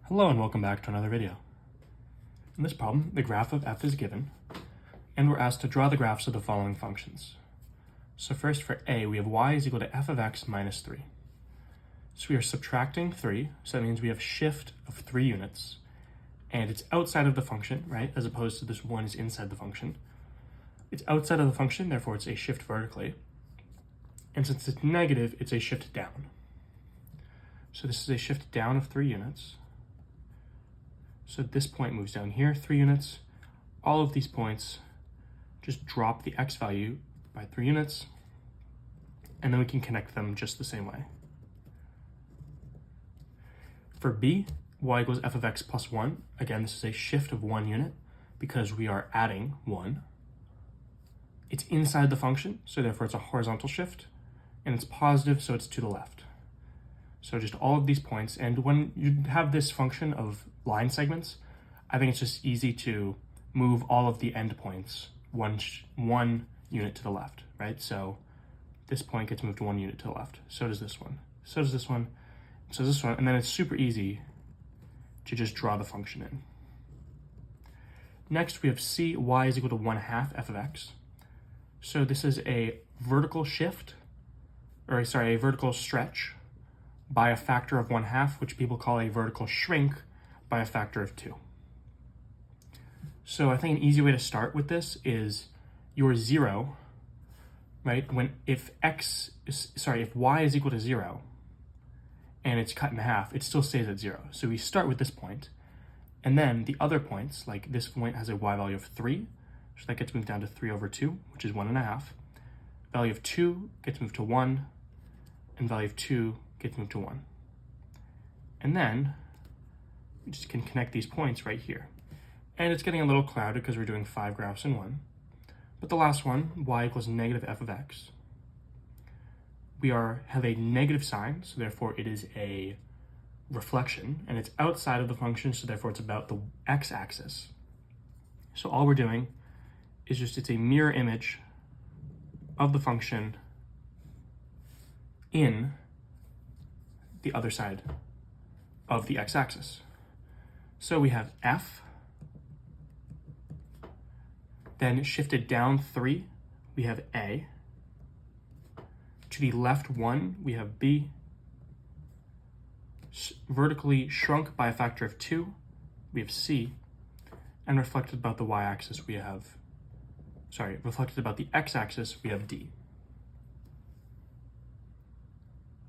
Hello and welcome back to another video. In this problem, the graph of f is given, and we're asked to draw the graphs of the following functions. So first for a, we have y is equal to f of x minus 3. So we are subtracting 3, so that means we have shift of 3 units, and it's outside of the function, right, as opposed to this 1 is inside the function. It's outside of the function, therefore it's a shift vertically, and since it's negative, it's a shift down. So this is a shift down of 3 units. So this point moves down here 3 units. All of these points just drop the x value by 3 units, and then we can connect them just the same way. For b, y equals f of x plus 1. Again, this is a shift of 1 unit because we are adding 1. It's inside the function, so therefore it's a horizontal shift, and it's positive, so it's to the left. So just all of these points, and when you have this function of line segments, I think it's just easy to move all of the endpoints one unit to the left, right? So this point gets moved 1 unit to the left. So does this one. So does this one. So does this one. And then it's super easy to just draw the function in. Next, we have c, y is equal to 1/2 f of x. So this is a vertical shift, or sorry, a vertical stretch by a factor of 1/2, which people call a vertical shrink by a factor of 2. So I think an easy way to start with this is your 0, right? If y is equal to 0 and it's cut in half, it still stays at 0. So we start with this point, and then the other points, like this point has a y value of 3, so that gets moved down to 3/2, which is 1.5. Value of 2 gets moved to 1, and value of 2 gets moved to 1. And then we just can connect these points right here. And it's getting a little clouded because we're doing 5 graphs in one. But the last one, y equals negative f of x. We have a negative sign, so therefore it is a reflection, and it's outside of the function, so therefore it's about the x-axis. So all we're doing is it's a mirror image of the function in the other side of the x-axis. So we have f, then shifted down 3, we have a, to the left 1, we have b, vertically shrunk by a factor of 2, we have c, and reflected about the y-axis reflected about the x-axis, we have d.